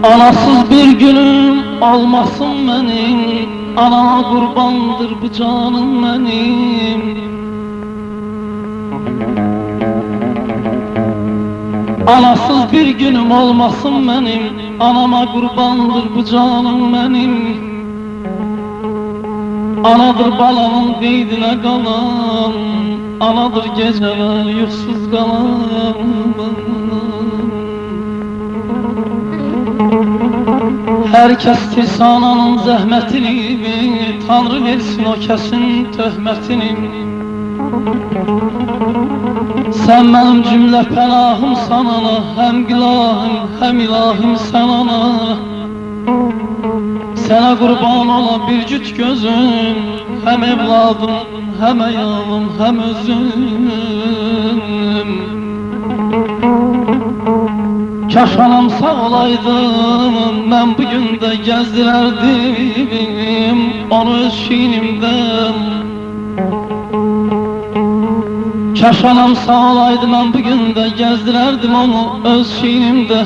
Anasız bir günüm olmasın benim, ana kurbandır bu canım benim. Anasız bir günüm olmasın benim, anama kurbandır bu canım benim. Anadır balanın qeydinə qalan, anadır gecələr yuxsuz qalan. Herkes ananın zəhmətini, Tanrı versin o kəsin töhmətini. Sən mənim cümlə pənahımsan ana, həm qilahım, həm ilahim sən ana. Sənə qurban ola bir cüt gözüm, həm evladım, həm əyalım, həm özüm. Kaş anam sağ olaydım, mən bugün də gəzdirərdim onu öz şiinimdən. Kaş anam sağ olaydı, mən bugün də gəzdirərdim onu öz şiinimdə.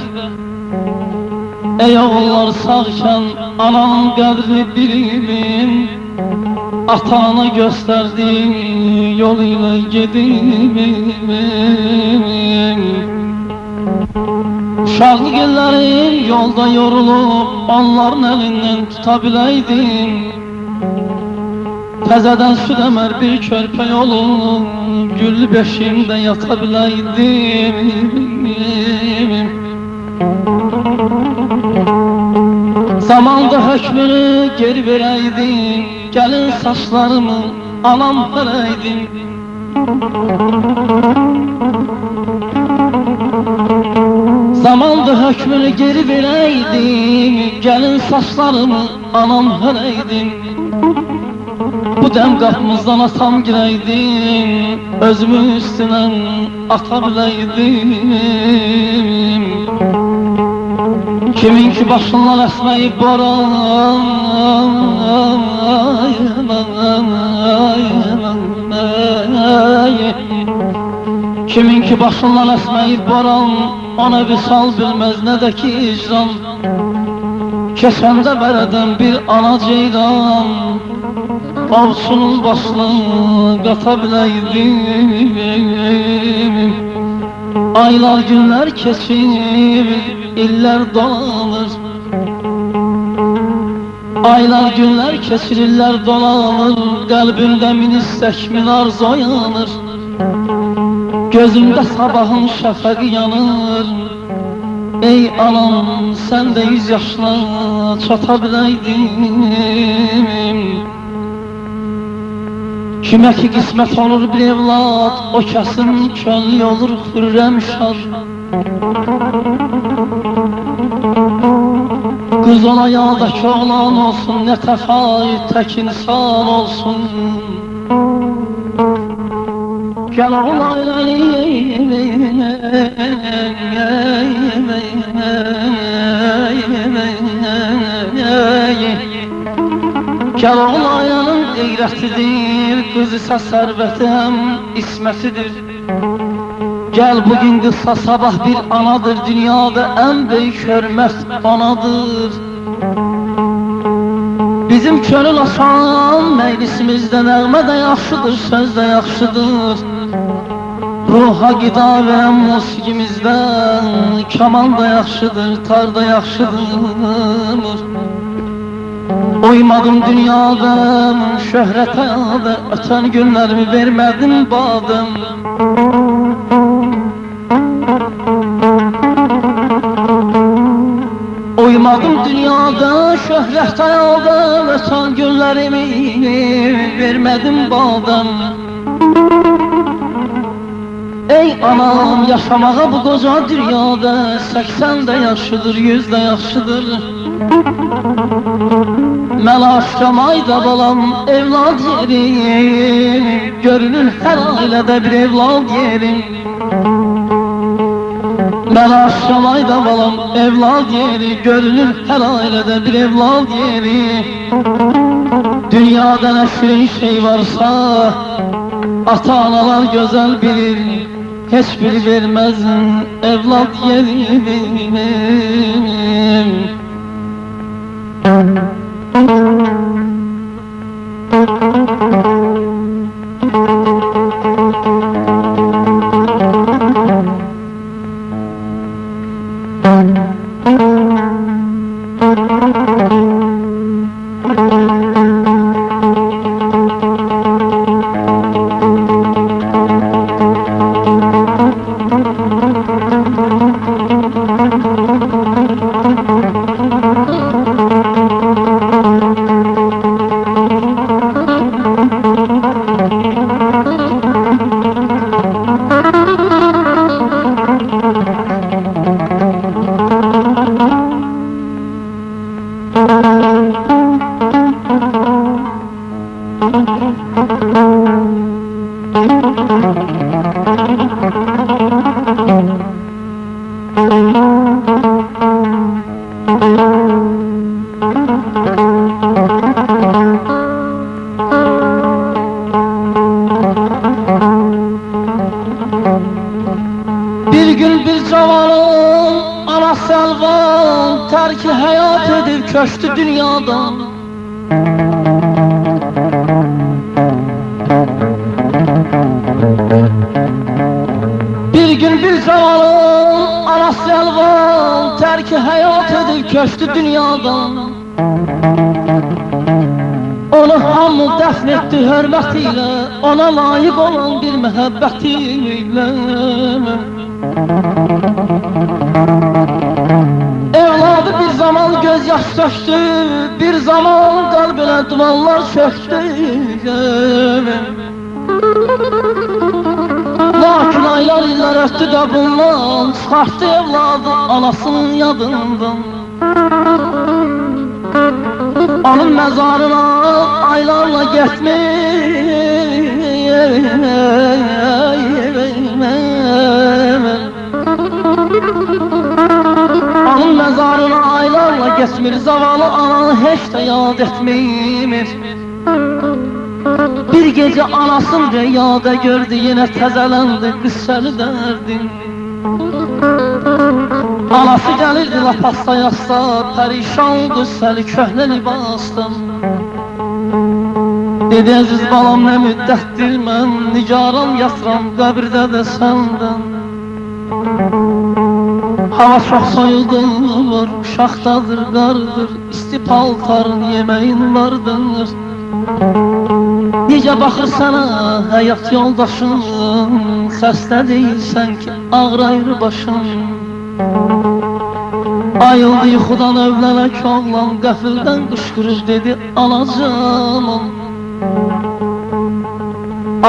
Ey oğullar sağkən ananın qədrini bilin, ata-ana göstərdiyin yol ilə gedin. Uşaqlıq ellərim yolda yorulub, onların əlindən tuta biləydim. Təzədən süd əmər bir körpə olub, güllü beşiyimdə yata biləydim. Zamanda hökmünü geri verəydim, gəlin saçlarımı anam verəydim. Zamanda hökmünü geri verəydim, gəlin saçlarımı anam verəydim. Bu dəm qapımızdan atam girəydim, özümü üstünə ata biləydim. Kimin ki başından əsməyib boran, kimin ki başından əsməyib boran, ona visal bilməz nə də ki icran. Keçəndə bərədən bir ana ceyran, avsunun başına qata biləydim. Aylar günlər keçir, illər dolanır. Aylar günlər keçir, illər dolanır. Qəlbimdə min istək, min arzu oyanır. Gözümdə sabahın şəfəqi yanır. Ey anam, sən də 100 yaşına çata biləydim. Kimə ki qismət olur bir evlad, o kəsin könlü olur xürrəm şad. Qız ona yadakı oğlan olsun, nə təfayüt tək insan olsun. Gəl oğlayım, gəl oğlayanın qeyrətidir, qız isə sərvəti həm ismətidir. Gəl bugün qızsa sabah bir anadır, dünyada ən böyük hörmət anadır. Bizim könül asan məclisimizdə nəğmə də yaxşıdır, söz də yaxşıdır. Ruha qida verən musiqimizdə kaman da yaxşıdır, tar da yaxşıdır. Uymadım dünyada şöhrətə də, ötən günlərimi vermədim badım. Uymadım dünyada şöhrətə da, ötən günlərimi vermədim badım. Ey anam yaşamağa bu koca dünyada 80 de yaşıdır, 100 de yaşıdır. Mən aşkamayda balam evlad yerim, görünür her ailədə bir evlad yerim. Mən aşkamayda balam evlad yeri, görünür her ailədə bir evlad yeri. Dünyada nə şirin şey varsa ata-analar gözəl bilir, heç biri verməz evlad yerim. Bir gün bir cavanın anası Elvan terk hayat edip köçtü dünyadan. Bir gün bir cavanın anası Elvan terk hayat edip köçtü dünyadan. Onu hamı dəfn etdi hörmətiyle, ona layık olan bir məhəbbətiyle. Evladı bir zaman göz yaş döktü, bir zaman kalbine dumanlar çöktü. Lakin aylar iller öttü de bundan, çıkarttı evladı anasının yadından. Onun mezarına aylarla gitmiş, onun mezarına aylarla geçmir, zavallı ananı hiç de yad etmeyimir. Bir gece anasını rüyada gördü, yine tezelendi kısseli derdin. Anası gelirdi lap hasta yasta, perişan qüssəli köhnə libasdan. Dedi əziz balam nə müddətdir mən nigaran yatıram qəbirdə də səndən. Hava çox soyuqdur, uşaqdadır, qardır, isti paltarın yeməyin vardır. Necə baxır sənə həyat yoldaşın, xəstə deyilsən ki ağrayır başın. Ayıldı yuxudan övlənək oğlan, qəfildən qışqırır dedi anacanım.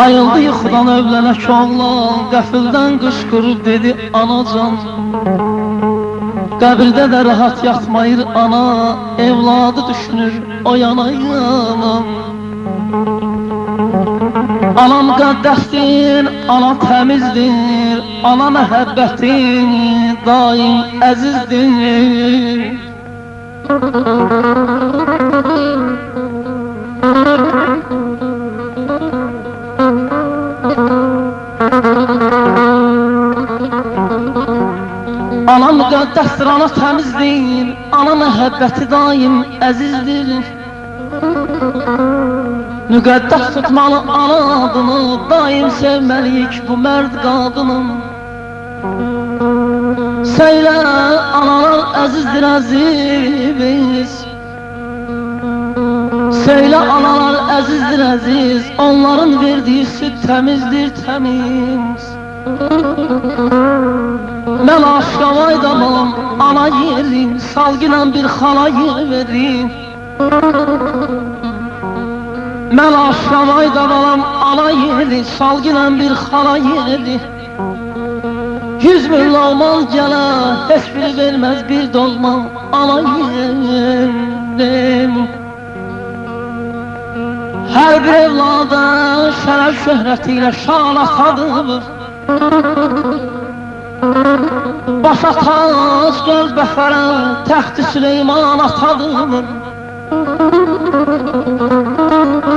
Ayıldı yuxudan övlənək oğlan, qəfildən qışqırır dedi anacan. Qəbirdə də rahat yatmayır ana, evladı düşünür o yana yana. Anam qəddəsdir, ana təmizdir, ana məhəbbətin daim əzizdir. Ana müqəddəsdir, ana təmizdir, ana məhəbbəti daim əzizdir. Müqəddəs tutmalı ana adını, daim sevməliyik bu mərd qadının. Söylə analar əzizdir əziz, söylə analar əzizdir əziz, onların verdiyi süt təmizdir təmiz. Mən aşqavayda balam ana yerim, salgılan bir xala yer verim. Mən aşqavayda balam ana yeri, salgılan bir xala yeri. 100 min lağman gələ, heç biri verməz bir dolma alayım. Hər bir evlada şərəf şöhrətiyle şan atadır. Başa tac göz bəxərə, təxti Süleyman atadır.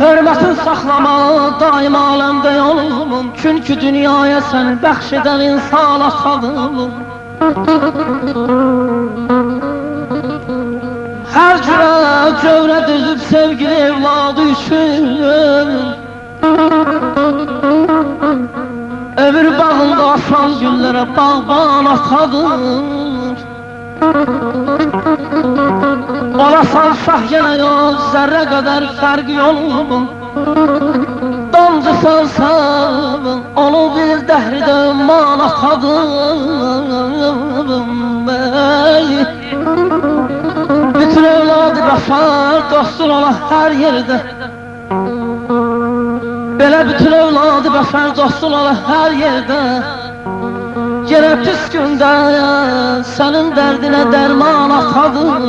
Hürmətin saxlamalı daim aləmdə yolumun, çünkü dünyaya səni bəxş edən insan atadır. Hər cürə cövrə düzüb sevgili evladı üçün, ömür bağında açan güllərə bağban atadır. Olasan şah yenə yox, zərrə qədər fərqi yolumun, damcısan sən, onu bil dəhridə man atadır. Bütün evladı qaşar, dostun ola hər yerdə. Belə bütün evladı bəşər dostun ola hər yerdə. Yenə pis gündə sənin dərdinə dərman atadır.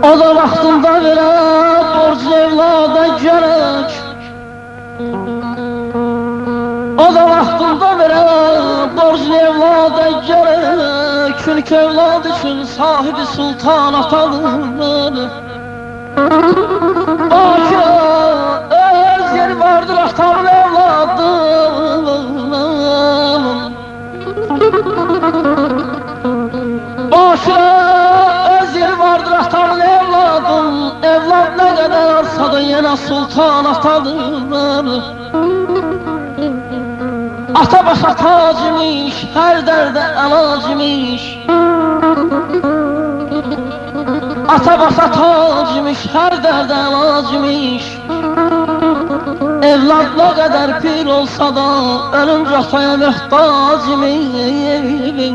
O da vaxtında verə borclu evlada gərək. O da vaxtında verə borclu evlada gərək. Çünki evlad üçün sahibi sultan atadır. O ki öz yeri vardır atanın evladım. Başına öz yeri vardır atanın evladım. Evlad ne kadar arsa da yine sultan atadır. Ata başa tac imiş, her derde elac imiş. Ata başa tac imiş, her derde elac imiş. Evlad ne kadar pir olsa da ölünce ataya mühtaç imiş.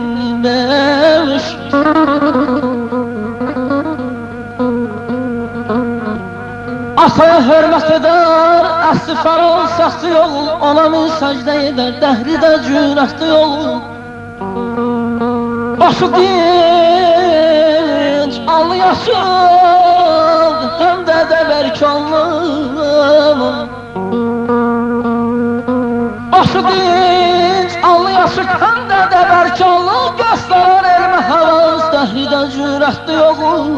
Ataya hürmet eder, əsli fəran səxti yol, ona min səcdə edər, dəhridə cürətli yol. Başı dinç, allı yaşıl, həm də dəbərkanlı. Başı dinç, allı yaşıl, həm də dəbərkanlı, göstərər elmə həvəs, dəhridə cürətli yol.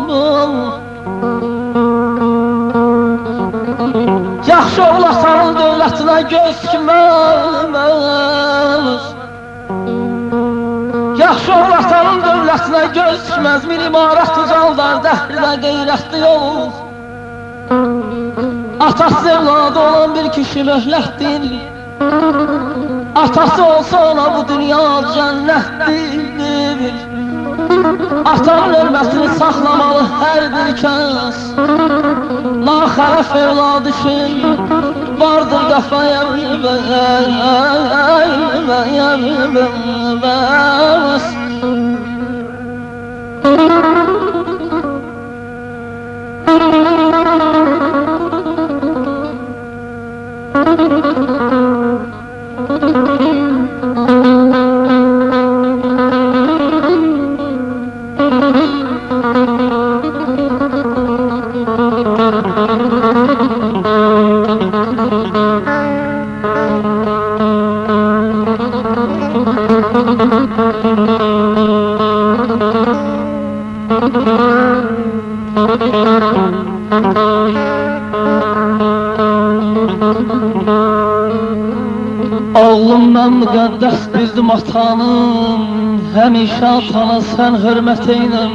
Yaxşı oğlasanın dövlətinə göz dikməz. Yaxşı oğlasanın dövlətinə göz dikməz. Min imarət ucaldar dəhridə qeyrətli yol. Atası evladı olan bir kişi möhlətdir. Atası olsa ona bu dünya cənnətdir. Atanın hürmətini saxlamalı hər bir kəs. Naxərəf evlad üçün vardır dəfəyə Oğlumdan müqəddəs bildim atanın, həmişə atana sən hörmət eyləm.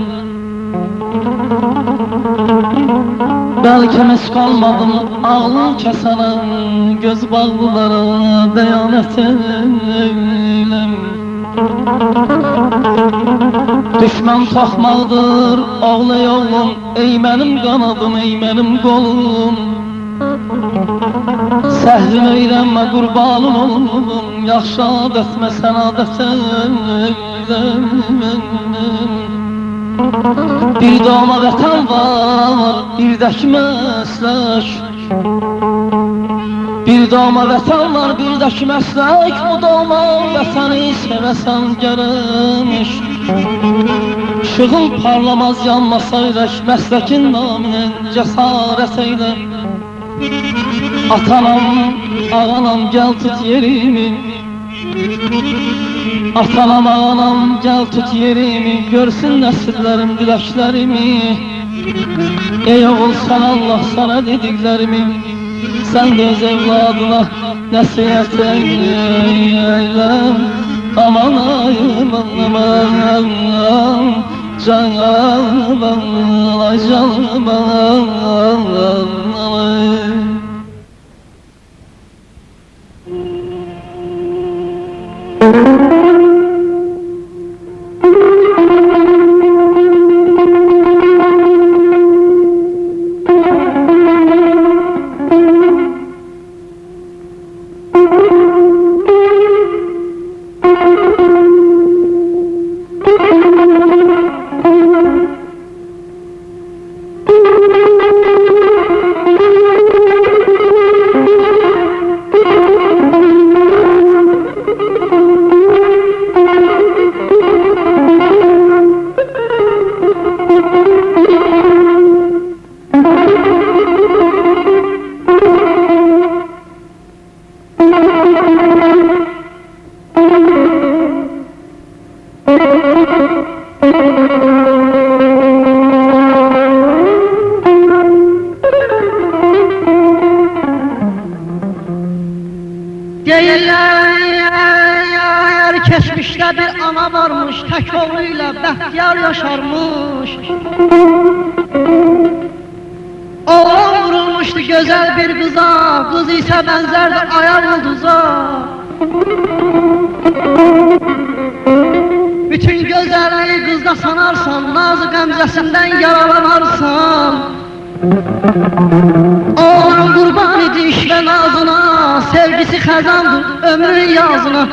Bəlkə mis qalmadım ağlın kəsənəm, göz bağlılara dəyanət eyləm. Düşmən toxmaqdır, ağlay oğlum, ey mənim qanadım, ey mənim qolum. Səhvim öyrənmə qurbanım oğlum, yaxşı adətmə sən adət eyləm. Bir doğma vətən var, bir də ki məslək. Bir doğma vətən var, bir də ki məslək. Bu doğma vətəni sevəsən gərəmiş. Işığın parlamaz yanmasayrak, məsləkin naminin cəsarət eylə. Atanam, ağanam gəl tut yerimi. Atanam, ağanam gəl tut yerimi. Görsün nəsillərim diləklərimi. Ey oğul sən Allah sana dediklərimi, sən də öz evladına nəsihət eyləm. Aman ayım, aman ayım, canım, ay canım, ay. Deyirlər keçmişdə bir ana varmış, tək oğluyla bəxtiyar yaşarmış. Oğlan vurulmuşdu gözəl bir qıza, qız isə bənzərdi aya ulduza. Bütün gözəlliyi qızda sanarsan, nazı qəmzəsindən yaralanarsan. Oğlan qurban idi iş və nazına, sevgisi xəzandır ömrün yazına.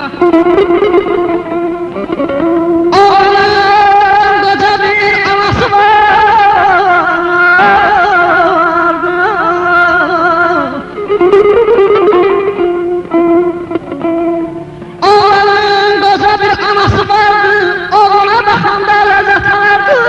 Oğlanın qoca bir anası vardı. Oğlanın qoca bir anası vardı, oğluna baxanda ləzzət alırdı.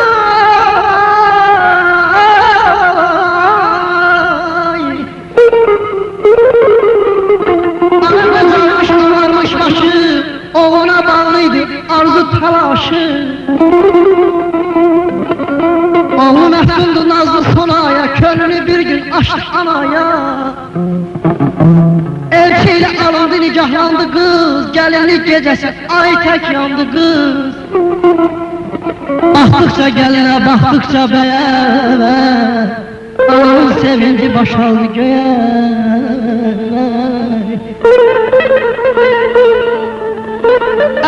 Oğluna bağlıydı arzu talaşı. Oğlu məftundu nazlı sonaya, könlünü bir gün açtı anaya. Elçiyle alındı nikahlandı kız, gelinlik gecesi ay tek yandı kız. Baktıkça geline baktıkça beye, ananın sevinci başaldı göğe.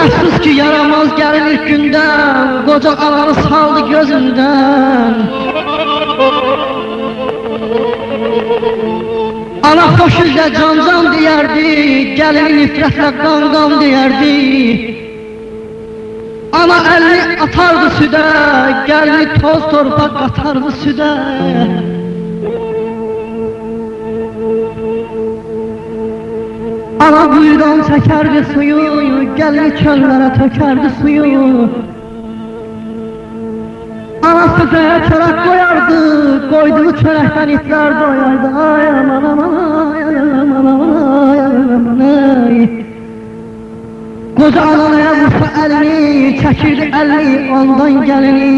Əfsus ki yaramaz gəlin ilk gündən, qoca ananı saldı gözündən. Ana xoş üzlə can deyərdi, gəlini nifrətlə qan deyərdi. Ana əlini atardı südə, gəlini toz torpaq qatardı südə. Ana quyudan çəkərdi suyu, gəlini çöllərə tökərdi suyu. Ana süfrəyə çörək qoyardı, qoyduğu çörəkdən itlər doyardı. Ay aman aman ay aman aman ay aman ay. Koca anaya vursa elini, çəkirdi əlini ondan gəlini.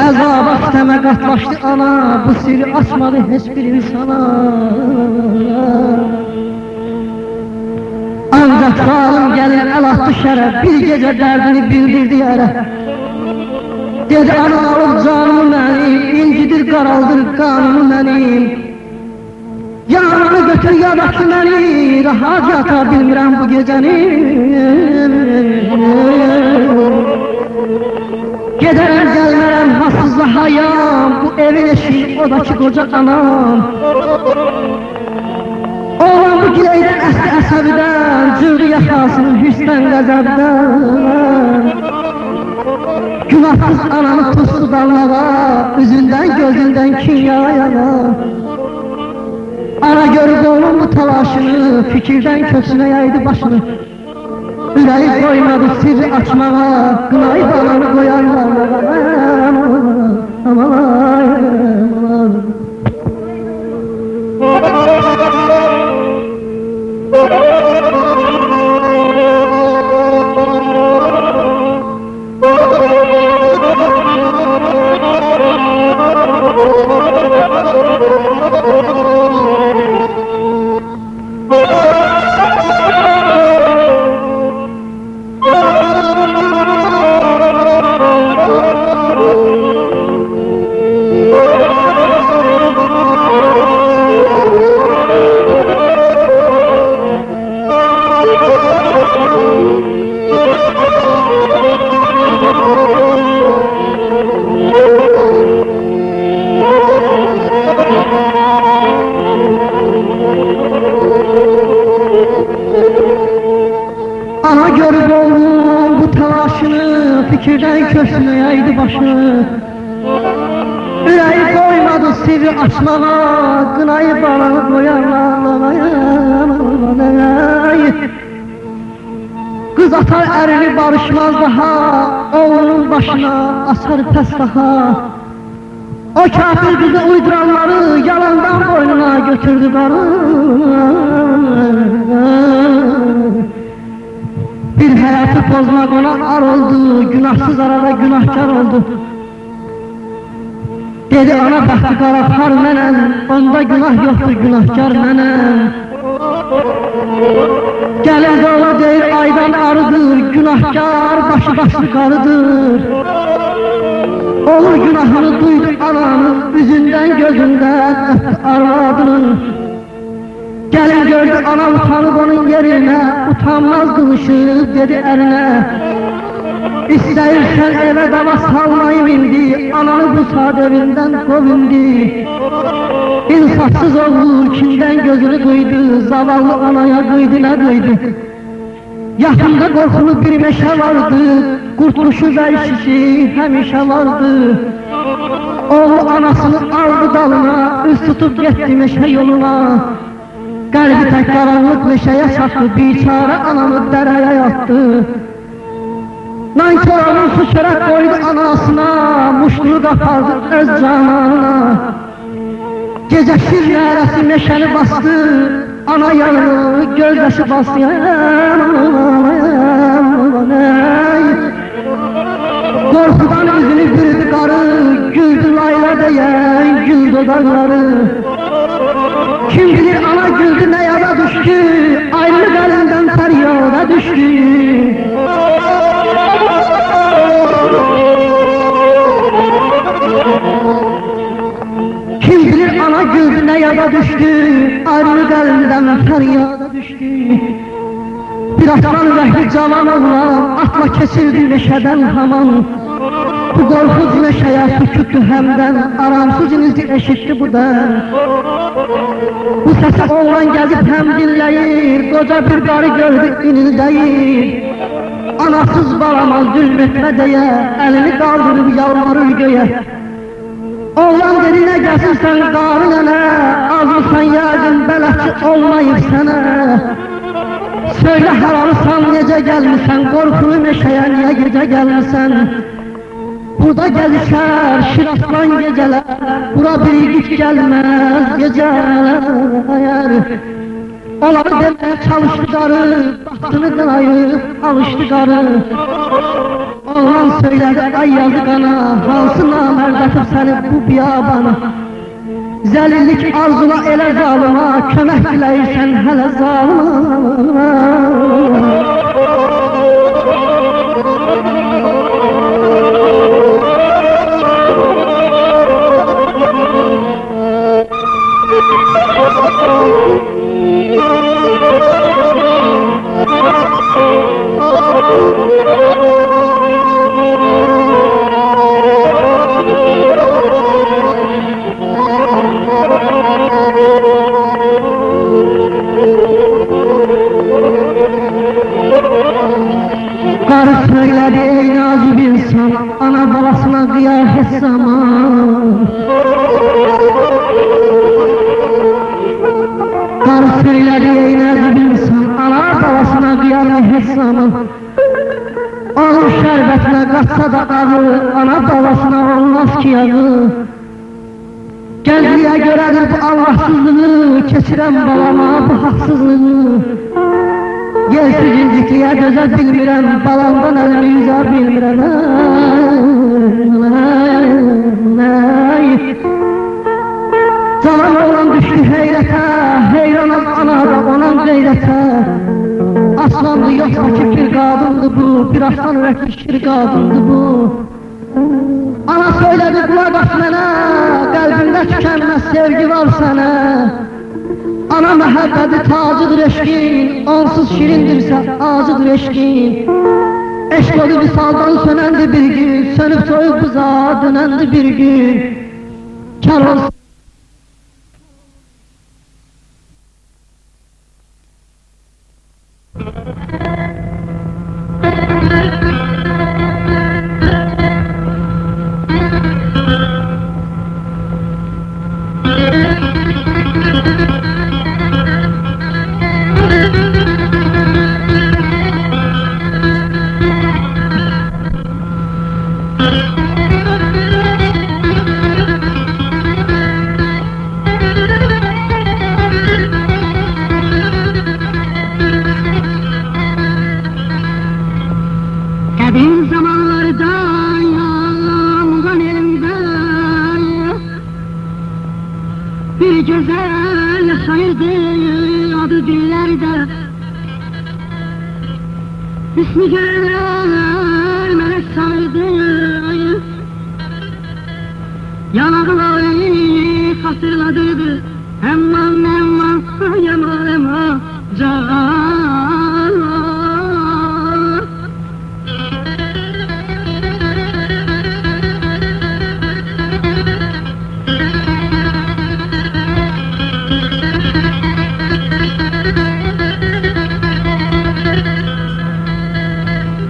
Əzaba istəmə qatlaşdı ana, bu sirri açmadı heç bir insana. Ancaq zalim gəlin əl atdı şərə, bir gecə dərdini bildirdi yərə. Dedi ana alıb canımı mənim, incidir qaraldır qanımı mənim. Yanımı götür yadakı məni, rahat yata bilmirəm bu gecəni. Gedərəm gəlmərəm hasızla hayam, bu evin eşiği odakı qoca anam. Oğlan bu gileydən əsli əsəbidən, cürdü yaxasını hüsnən qəzəbdən. Günahsız ananı tutdu dalmağa, üzündən gözündən kin yana. Ana görüb oğlum bu talaşını, fikirdən köksünə yaydı başını. Ürəyi qoymadı sirri açmağa, qınayıb ananı qoyarlar. Aman. Ana görüb oğlum bu telaşını, fikirdən köksünə yaydı başını. Ürəyi qoymadı sirri açmağa, qınayıb ananı qoyarlar. Qız atar ərini barışmaz daha, oğlunun başına asar pəs daha. O kafir qızı uyduranları yalandan boynuna götürdü qarı. Bir hayatı pozmak ona ar oldu, günahsız arada günahkar oldu. Dedi ana bəxti qaraqar mənəm, onda günah yoxdur, günahkar mənəm. Gəlin oğlu deyir aydan arıdır, günahkar başı başlı qarıdır. Oğul günahını duydu ananın, üzündən gözündən öptü arvadının. Gəlin gördü ana utanıb onun yerinə, utanmaz qılışıb dedi ərinə. İstəyirsən evə dava salmayım indi, ananı bu saat evindən qov indi. İnsafsız olur, kimdən gözünü duydu, zavallı anaya qıydı nə qıydı. Yaxında qorxulu bir meşə vardı, qurtuluşu və işçisi həmişə vardı. Oğlu anasını aldı dalına, üst tutub getdi meşə yoluna. Qəlbi tək qaranlıq meşəyə çatdı, biçarə anamı dərəyə yatdı. Nankör onun su çörək qoydu anasına, muşluğu qapardı öz canana. Gecə şir nərəsi meşəni bastı, ana yanını gözyaşı bastı. Qorxudan üzünü bürüdü qarı, güldü layla deyən gül dodaqları. Kim bilir ana güldü nə yada düşdü, ayrılıq əlindən fəryada düşdü. Kim bilir ana güldü nə yada düşdü, ayrılıq əlindən fəryada düşdü. Bir atman rəhli cavan oğlan, atla kesildi meşədən haman. Bu qorxuc meşəyə süküttü həmdən, aramsız inizdi eşitdi bu dən. Bu səsi oğlan gəzib həm dinləyir, qoca bir qarı gördü inildəyir. Anasız balama zülm etmə deyə, əlini qaldırıb yalvarır göyə. Oğlan dedi nə gəlsinsən qarı nənə, azmısan yəqin bələdçi olmayıb sənə. Söylə haralısan necə gəlmirsən, qorxulu meşəyə niyə gecə gəlmirsən? Burada gəzişər şiraslan gecələr, bura bir git gəlməz gecələr. Onları demeye çalıştı qarı, baxtını qınayıb alıştı qarı. Oğlan söylədi ay yazıq ana, hansı namərd atıb səni bu biyabana. Zəlillik arzula elə zalıma, kömək diləyirsən hələ zalıma. Qarı söylədi ey nazib insan, ana balasına qıyar heç zaman. Qarı söylədi ey nazib insan, ana balasına qıyar heç zaman. Onun şərbətinə qaçsa da qağı, ana balasına olmaz ki yağı. Gəncliyə görədir bu Allahsızlığı, keçirəm balama bu haqsızlığı. Gelsiz incikliyə dözə bilmirəm, balamdan əlimi yüzə bilmirəm. Canan oğlan düşdü heyrətə, heyranam anada olan qeyrətə. Aslandı yoxsa ki bir qadındı bu, bir aslan ürəkmiş bir qadındı bu. Ana söylədi qulaq as mənə, qəlbində tükənməz sevgi var sənə. Ana məhəbbəti tacıdır eşqin, onsuz şirindirsə acıdır eşqin. Eşq odu visaldan sönəndi bir gün, sönüb soyuq buza dönəndi bir gün. Kar olsun. Qədim zamanlarda Muğan elimdə bir gözəl yaşayırdı adı dillərdə. İsmi görənlər mələk sanırdı, yanaqları xatırladırdı. Əmman, əmman, yaman, əmman, can.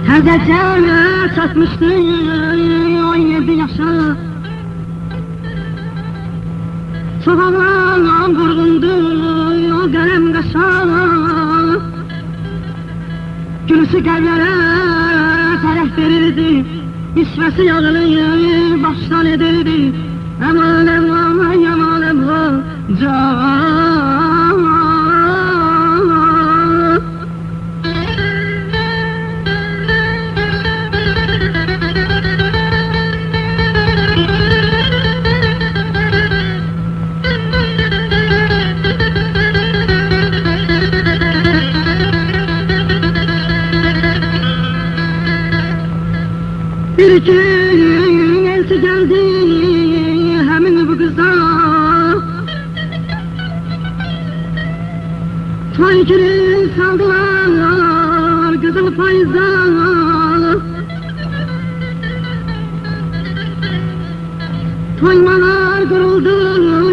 Təzəcələ çatmışdı 17 yaşa. Soğanlarla vurğundu o qələm qaşa. Gülüsü qəlblərə tərəf verirdi, isvəsi yağını başdan edirdi. Əman, əman, yaman, əman, can. Bir gün elçi geldi hemen bu kıza. Çaycını saldılar kızıl payızda. Toymalar kuruldu,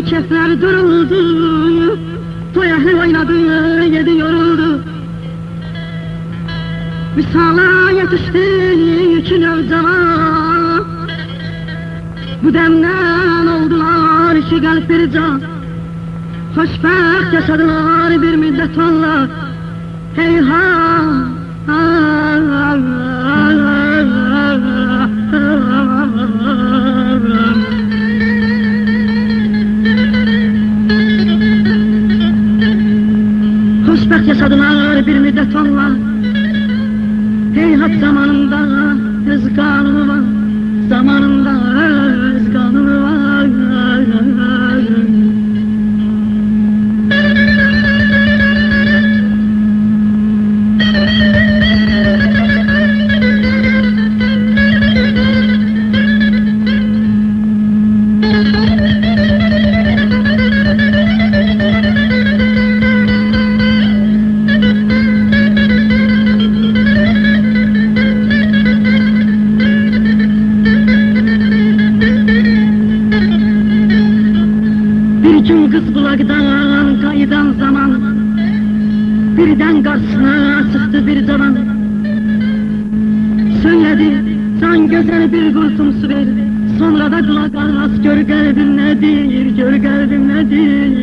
kefler duruldu. Toyahı oynadı, yedi yoruldu. Visala yetişti iki nevcavan. Bu demden oldular iki kalp bir can. Hoşbəxt yaşadılar bir müddet onlar. Hey ha, ha, ha, Hesap zamanında öz kanunu var, zamanında öz kanunu var. Bir gün kız bulaktan kayıdan zaman, birden karşısına çıktı bir cavan. Söyledi, can güzel bir kurtum su ver, sonra da kulak ağız, gör kalbim nedir, gör kalbim nedir.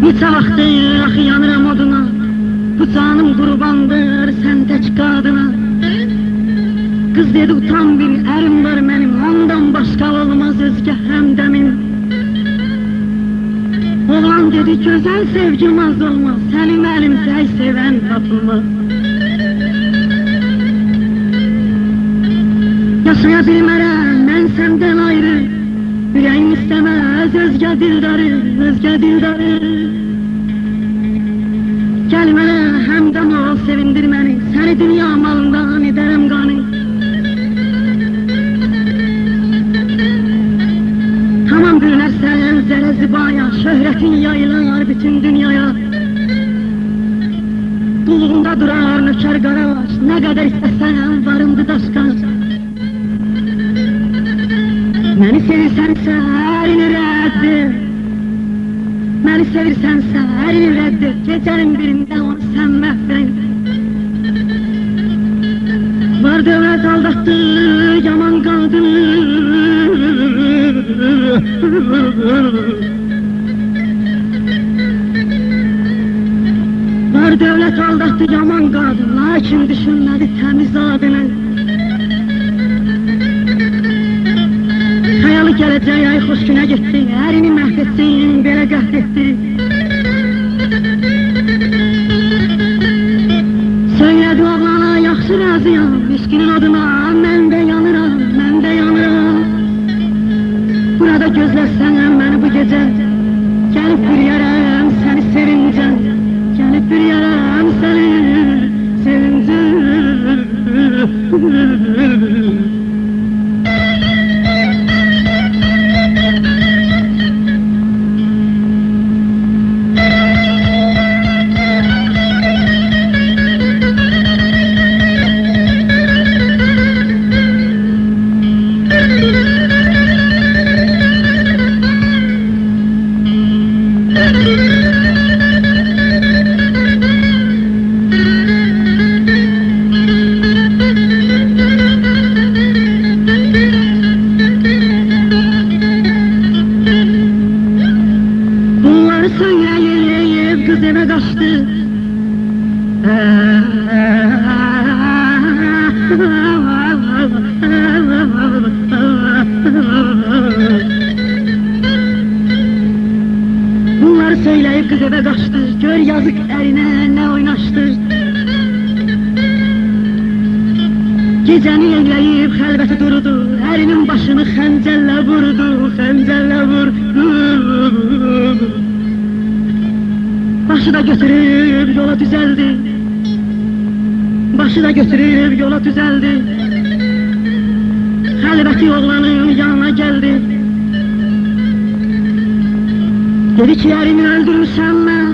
Neçə vaxtdır axı yanıram oduna, bu canım qurbandır sən tək qadına. Qız dedi utan bil, ərim var mənim, ondan başqa olmaz özgə həmdəmin. Oğlan dedi gözəl sevgim az olmaz, sənin əlimsək sevən tapılmaz. Yaşaya bilmərəm mən səndən ayrı, ürəyim istəməz özgə dildarı, özgə dildarı. Gel mənə həmdən ol, sevindir məni, səni dünya malından edərəm qani. Tamam bürünərsən zərə zibaya, şöhrətin yayılar bütün dünyaya. Qulluğunda durar nökər qaravaş, nə qədər istəsən varımdı daşqan. Məni sevirsənsə ərini rədd et, məni sevirsənsə ərini rədd et, gecənin birində onu sən məhv et. Var dövlət aldatdı yaman qadın, var dövlət aldatdı yaman qadın, lakin düşünmədi təmiz adını. Xəyalı gələcək ay xoş günə getdi, ərini məhv etsin, belə qəhd etdi. Söylədi oğlana yaxşı razıyam, üskünün oduna mən də yanıram, mən də yanıram. Burada gözlərsən məni bu gecə, gəlib bürüyərəm səni sevincə, gəlib bürüyərəm səni sevincə. Bunları söyleyip kız eve kaçtı. Bunları söyleyip kız eve kaçtı. Gör yazık erine ne oynaştı. Gecəni eyləyib xəlvəti durdu, ərinin başını xəncəllə vurdu, xəncəllə vurdu. Başı da götürüb yola düzəldi, başı da götürüb yola düzəldi. Xəlvəti oğlanın yanına gəldi. Dedi ki, ərimi öldürmüşəm mən,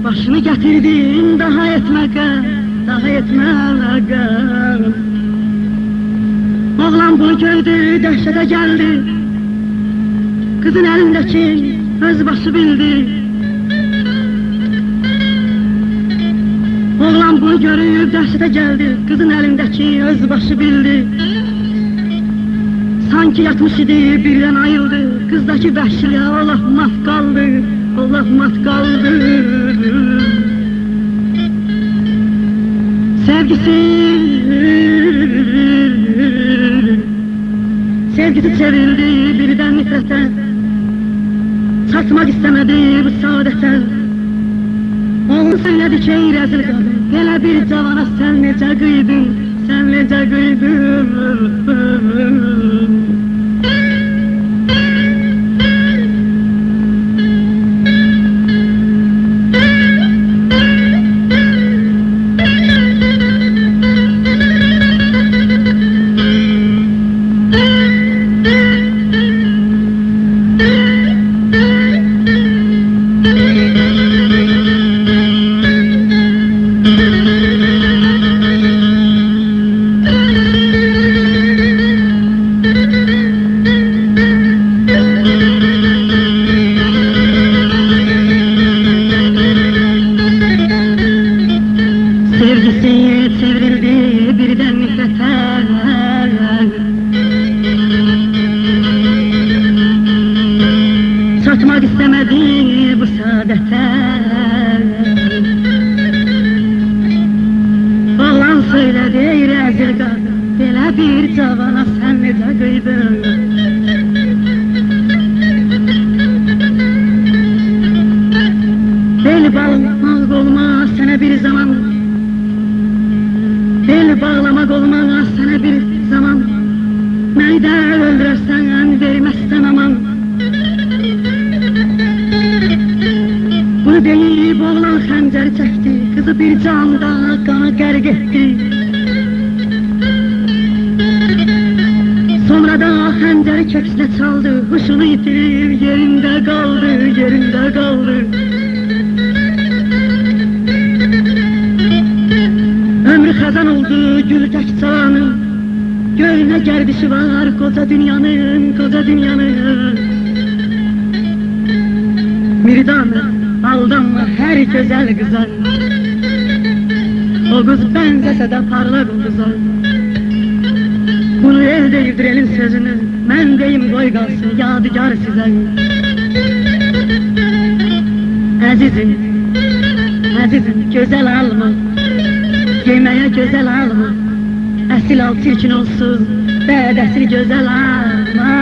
başını gətirdim daha etməqə, daha etməqə. Oğlan bunu gördü, dəhşətə gəldi. Kızın əlindəki öz başı bildi. Onu görüp dəhşətə gəldi, qızın əlindəki öz başı bildi. Sanki yatmış idi, birdən ayıldı, qızdakı vəhşiliyə Allah mat qaldı, Allah mat qaldı. Sevgisi çevrildi birdən nifrətə, çatmaq istəmədi bu saadətə. Oğlum söylədi ki, ey rəzil qadın, belə bir cavana sən necə qıydın, sən necə qıydın. Sevgisi çevrildi birdən nifrətə, çatmaq istəmədi bu saadətə. Oğlan söylədi, ey rəzil qadın, belə bir cavana sən necə qıydın. Bel bağlamaq olmaz sənə bir zaman, bel bağlamaq olmaz sənə bir zaman. Məni də öldürərsən, verməzsən aman. Bunu deyib oğlan xəncəri çəkdi, qızı bir canda qana qərq etdi. Sonra da xəncəri köksünə çaldı, huşunu itirib yerində qaldı, yerində qaldı. Ömrü xəzan oldu gül tək cavanın, göyünə gərdişi var qoca dünyanın, qoca dünyanın. Mirdanı aldanma hər gözəl qıza, o qız bənzəsə də parlaq ulduza. Bunu el deyibdir elin sözünü, mən deyim qoy qalsın yadigar sizə. Əzizim, əzizim gözəl alma, giyməyə gözəl alma, əsil al çirkin olsun, bədəsil gözəl alma.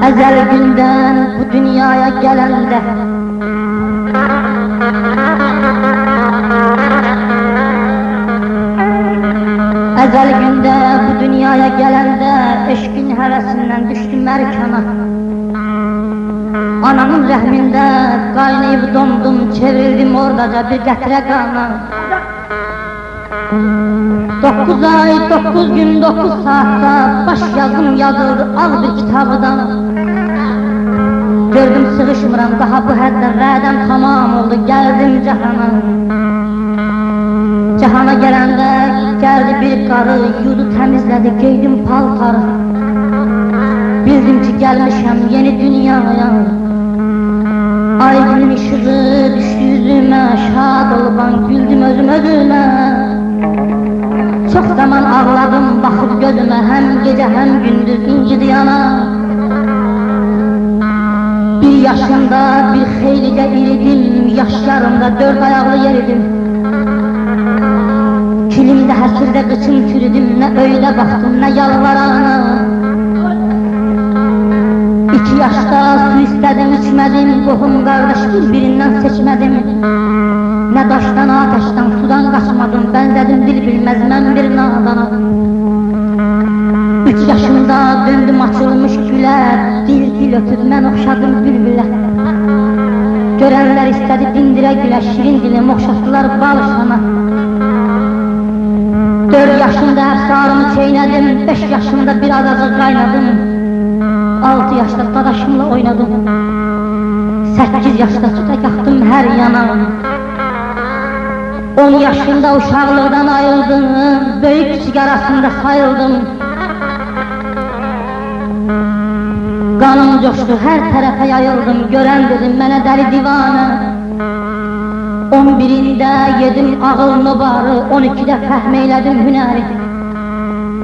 Ezel günden bu dünyaya gelende Ezel günde bu dünyaya gelende eşkin hevesinden düştüm erkana. Anamın rəhmində qaynayıb dondum, çevrildim oradaca bir qətrə qana. 9 ay, 9 gün, 9 saatda baş yazım yazıldı ağ bir kitabıdan. Gördüm sığışmıram daha bu həddən, rədəm tamam oldu, gəldim cəhana. Cəhana gələndə gəldi bir qarı, yudu təmizlədi, geydim paltarı. Bildim ki gəlmişəm yeni dünyaya. Ay günün ışığı düşdü yüzümə, şad olban güldüm özüm özümə. Çox zaman ağladım baxıb gözümə, həm gecə həm gündüz incidi yana. Bir yaşımda bir xeylicə iridim, yaşlarımda 4 ayaqlı yeridim. Kilimdə həsirdə qıçım çürüdüm, nə öylə baxdım, nə yalvarana. 2 yaşda su istədim, içmədim, qohum qardaş bir-birindən seçmədim. Nə Ne taştan, ateşten, sudan kaçmadım, benzedim dil bilmez ben bir nadana. 3 yaşımda döndüm açılmış güle, dil dil ötüp ben okşadım bülbüle. Görenler istedi dindire güle, şirin dilim okşattılar balışana. 4 yaşında efsarımı çeyledim, 5 yaşında bir adacık kaynadım. 6 yaşta dadaşımla oynadım, 8 yaşta süte yaktım her yana. 10 yaşında uşaqlıqdan ayrıldım, böyük küçük arasında sayıldım. Kanım coştu, her tərəfə yayıldım, görən dedim mənə dəli divanə. 11'ində yedim ağıl nobarı, 12'də fəhm eylədim hünəri.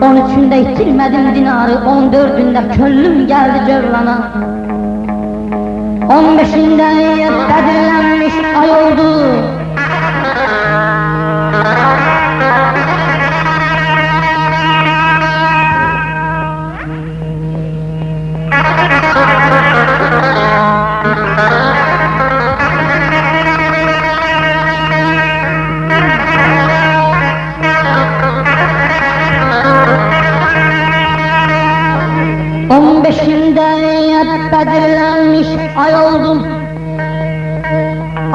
13'ndə itirmədim dinarı, 14'ndə köllüm gəldi cövlana. 15'ində bədirlənmiş ay oldu. 15'inde bədirlənmiş ay oldum.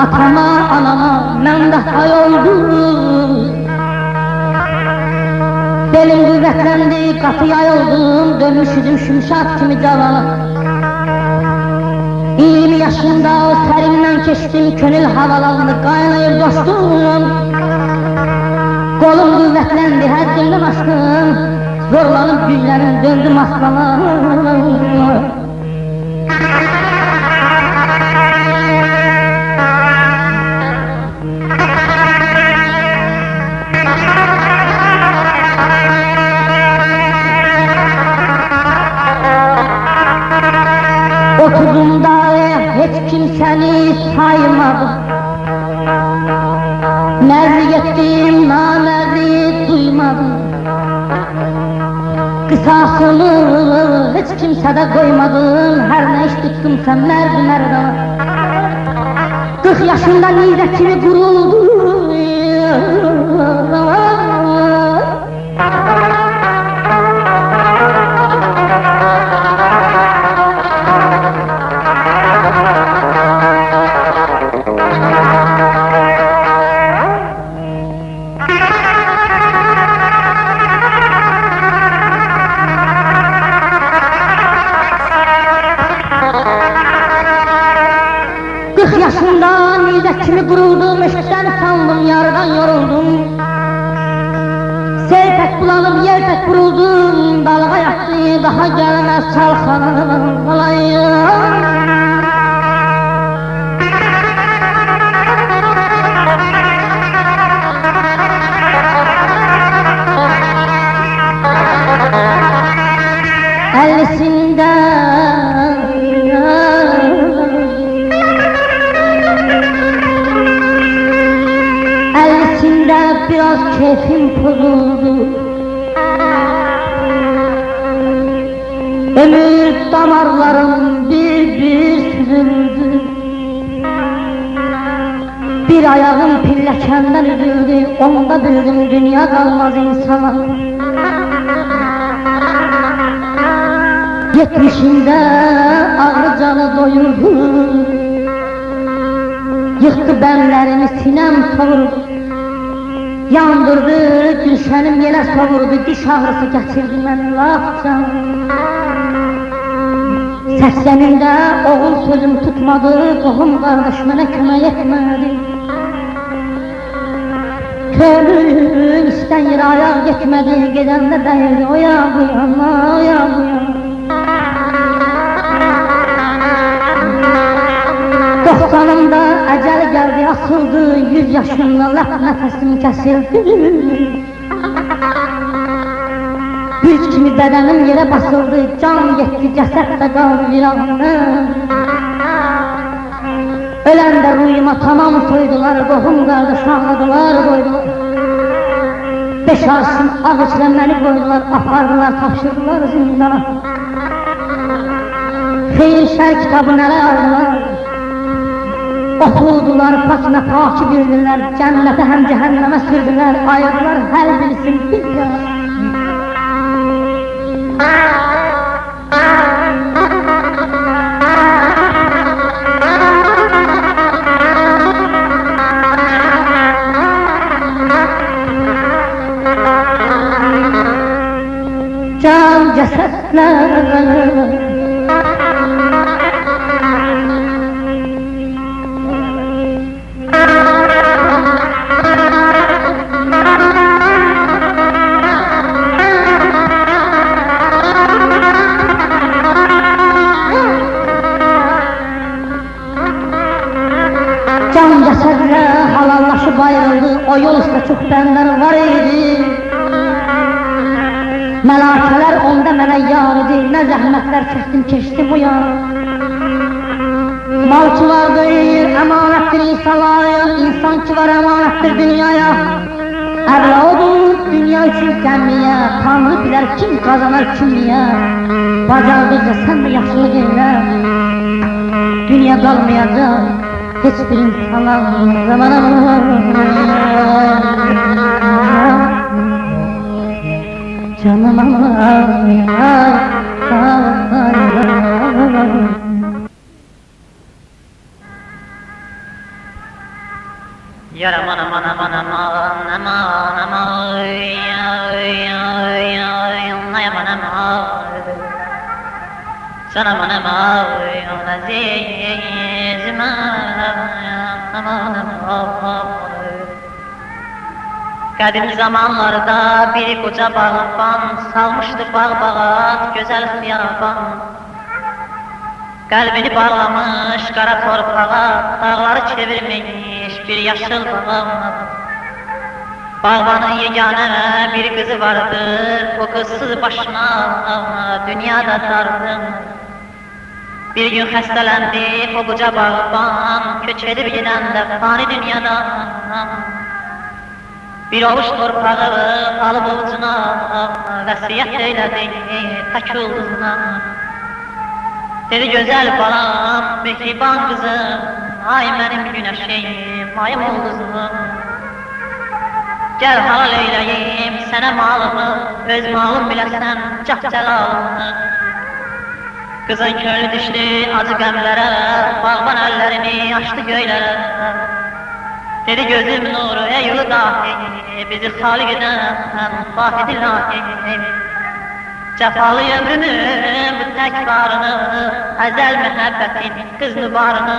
Atama, anama mən də hay oldum. Belim qüvvətləndi, qatı yay oldum, dönmüşüdüm şümşat kimi cavana. 20 yaşında o sərimdən keçdim, könül havalandı, qaynayır dostum. Kolum qüvvətləndi, həddimdən aşdım, zorlanıp güllərim döndüm aslana. Otuzumda hiç kimsəni saymadım, mərzi etdim, namərzi duymadım. Qısasını hiç kimsədə qoymadım, hər nə iş tutdumsa mərdi mərdana. 40 yaşında nizə kimi quruldu. Yaşında nizə kimi quruldum, eşqdən sandım, yardan yoruldum. Seypək bulanıb, yerpək vuruldum, balığa yattı, daha gəlməz çalxalayım. Ellisinde biraz keyfim pozuldu. Ömür damarlarım bir süzüldü. Bir ayağım pilləkəndən üzüldü, onda bildim dünya qalmaz insana. 70'inde ağrı canı doyurdu, yıktı benlerimi sinem savurdu. Yandırdı, gülşənim yelə savurdu, diş ağrısı gətirdi mən lapcan. 80'ində oğul sözüm tutmadı, qohum qardaş mənə kömək etmədi. Könül istəyir ayaq getmədi, gedəndə dəyirdi, oya bu yana, oya bu yana. 90'ımda əcəl gəldi, asıldı, 100 yaşımda lap nəfəsim kəsildi. Güc kimi bədənim yerə basıldı, can getdi, cəsəd də qaldı viranı. Öləndə ruyuma tamam soydular, qohum qardaş ağladılar, qoydular. 5 arşın ağ içrə məni qoydular, apardılar, tapşırdılar zindana. Xeyir şər kitabı nələ aldılar, Oxudular, paçına paki bildiler, cənnətə həm cəhənnəmə sürdülər, ayırdılar hər bilsin bir ya. Can cesetler Can cesedler halallaşıp ayrıldı, o yol üstə çox bənlər var idi. Məlakələr onda mənə yar idi, nə zəhmətlər çəkdim, keçdim bu yan. Mal ki vardır, əmanətdir insanlara, insan ki var əmanətdir dünyaya. Əvla odur, dünya üçün qəmliyə, Tanrı bilər kim qazanar kimliyə. Bacardıqca sən də yaxşılıq elə, dünya qalmayacaq, heç bir insana. Canım Yar aman aman aman aman aman aman aman aman Sen aman aman azizim aman aman Qədim zamanlarda bir qoca bağban salmışdı bağ-bağat gözəl xiyaban Qəlbini bağlamış qara torpağa dağları çevirmiş bir yaşıl bağam Bağbanın yeganə bir qızı vardır o qızsız başına dünyada dardım Bir gün xəstələndi o qoca bağban köç edib gedəndə fani dünyadan Bir ovuç torpağı alıb ovucuna vəsiyyət eylədi tək ulduzuna Dedi gözəl balam, mehriban qızım Ay mənim günəşim, ayım ulduzum Gəl halal eyləyim sənə malımı Öz malım biləsən, cah cəlalımı Qızın könlü düşdü acı qəmlərə Bağban əllərini açdı göylərə Dedi gözüm nuru ey ulu dahi Bizi xaliq edən vahid ilahi Cəfalı ömrümün bu təkbarını Əzəl məhəbbətin qız nübarını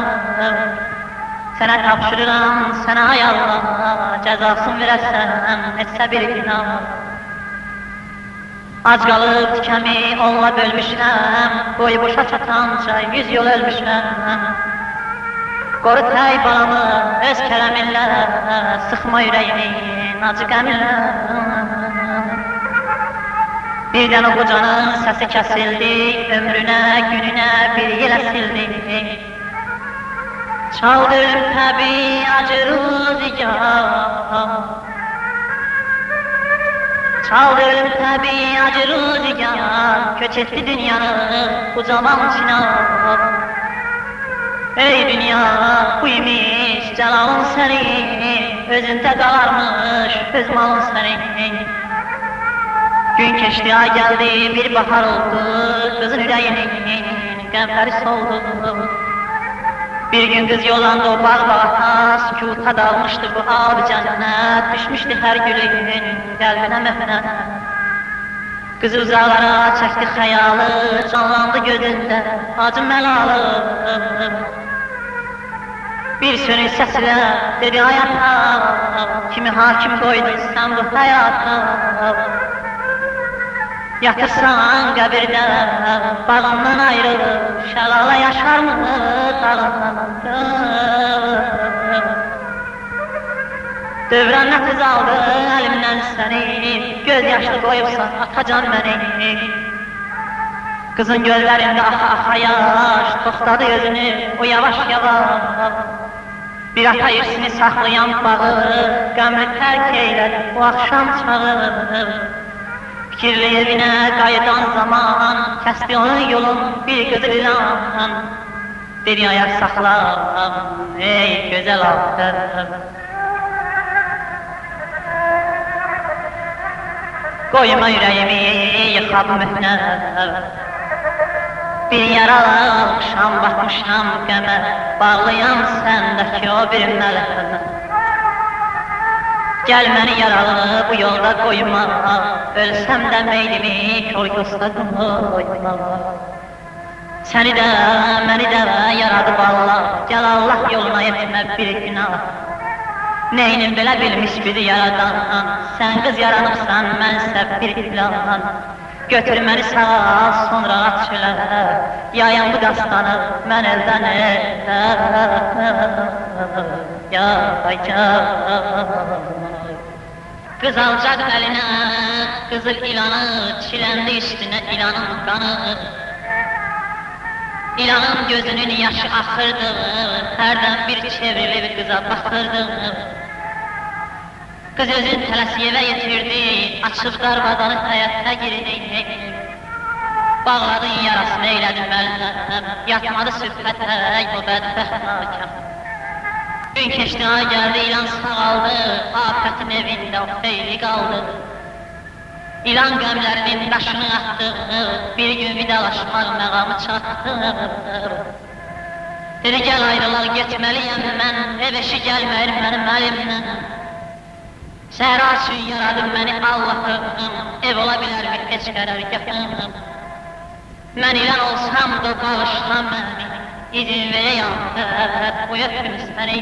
Sənə tapşırıram, sənə ay Allah Cəzasını verəsən, etsə bir günah Ac qalıb tükəmi onunla bölmüşəm Boyu boşa çatanca 100 yol ölmüşəm Qoru təy balamı öz kələminlə Sıxma ürəyimin acı qəminlə Birdən o qocanın səsi kəsildi Ömrünə, gününə bir yelə sildi Çaldı təbi acı rüzgar Çaldı təbi acı rüzgar Köç etdi dünyanı ucaman çınar Ey dünya bu imiş cəlalın sənin Özündə qalarmış öz malın sənin Gün keçdi, ay gəldi, bir bahar oldu Qızın ürəyinin qəmləri soldu Bir gün qız yollandı o bağ-bağata Sükuta dalmışdı bu ab cənnət Düşmüşdü hər gülün qəlbinə məfnət Qızı uzaqlara çəkdi xəyalı Canlandı gözündə acı məlalı Bir sönük səsilə dedi ayata Kimi hakim qoydu sən bu həyata Yatırsan qəbirdə bağımdan ayrılıb Şəlala yaşarmı dağından Dövrən nəfis aldı əlimdən səni Göz yaşlı qoyubsan atacan məni Qızın gözlərində axa yaş Toxtadı özünü o yavaş yavaş Bir ata irsini saxlayan bağı Qəmli tərk eylədi o axşam çağı Fikirli evinə qayıdan zaman Kəsdi onun yolun bir qızı ilan dedi ayak saxla, ey gözəl altın. Qoyma ürəyimi yıxab mühnə, bir yaralı almışam, batmışam qəmə, bağlıyam səndəki o bir mələkə. Gəl məni yaralı bu yolda qoyma, ölsəm də meydimi kol yosta qoyma. Səni də, məni də yaradıb Allah, gəl Allah yoluna etmə bir günah. Neynim belə bilmiş bizi yaradan, sən qız yaranıbsan, mənsə bir ilan. Götür məni sağa, sonra at çölə, yayın bu dastanı mən eldən Qız alacaq əlinə, qızıl ilanı, çiləndi üstünə ilanın qanı. İlanın gözünün yaşı axırdı, hərdən bir çevrilib qıza baxırdı. Qız özün tələsiyevə yetirdi, açıb darvadanı həyətə girdi. Bağladın yarasını eylədin məlhəm, yatmadı sübhətə o bədbəxt nakam. Gün keçdi, ay gəldi, ilan sağaldı, afətin evində o xeyli qaldı. İlan qəmlərinin daşını atdı, bir gün vidalaşmaq məqamı çatdı. Dedi, gəl ayrılaq, getməliyəm mən, ev eşi gəlməyir mənim əlimdən. Səhra üçün yaradım məni Allahım, ev ola bilərmi heç qərargahım. Mən ilan olsam da bağışla məni, izin verəyəm, bu öpüm səni.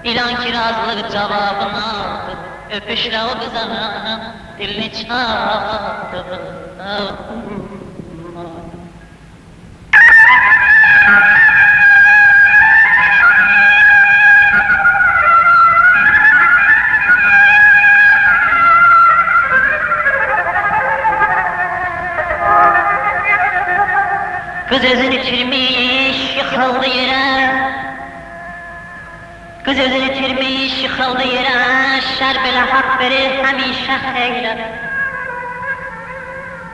İlan ki razılıq cavabını aldı, öpüşlə o qızanın dilini çaldı. Qız özünü itirmiş, yıxıldı yerə. Qız özünü itirmiş, yıxıldı yerə. Şər belə haqq verir, həmişə xeyrə.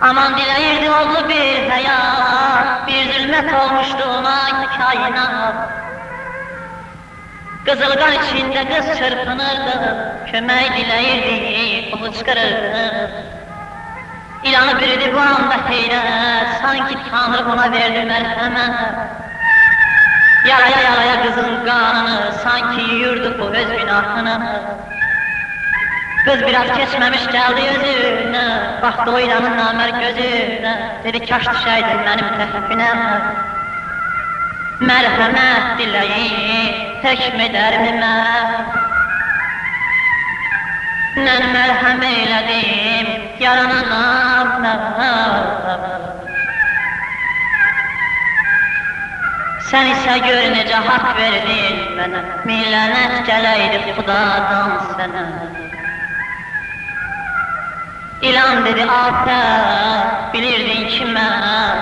Aman diləyirdi oğlu bir həyat, bir zülmət olmuşdu ona kainat. Qızıl qar içində qız çırpınırdı, kömək diləyirdi, o hıçqırırdı. İlanı bürüdü bu anda heyrət, sanki Tanrı ona verdi mərhəmət. Yaraya yaraya qızın qanını, sanki yuyurdu bu öz günahını. Qız biraz keçməmiş gəldi özünə, baxdı o ilanın namər gözünə. Dedi, kaş düşəydin mənim təhvinə. Mərhəmət diləyib, həkm edərmi mən? Mən mərhəm eylədim, yaranana. Sən isə gör necə haqq verdin mənə, millənət gələydi xudadan sənə. İlan dedi, afət, bilirdin ki mən.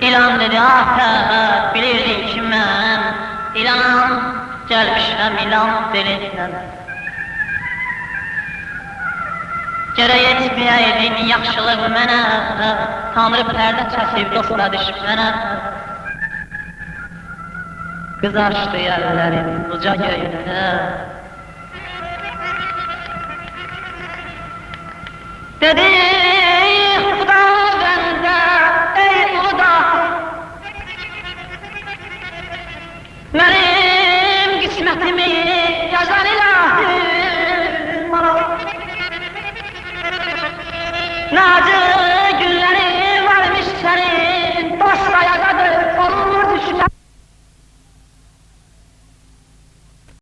İlan dedi, afət, bilirdin ki mən. İlan, gəlmişəm ilan dilindən. Gərək etməyəydin yaxşılıq mənə, Tanrı pərdə çəkib dostla düşmənə. Qız açdı əllərim uca göydə. Dedi,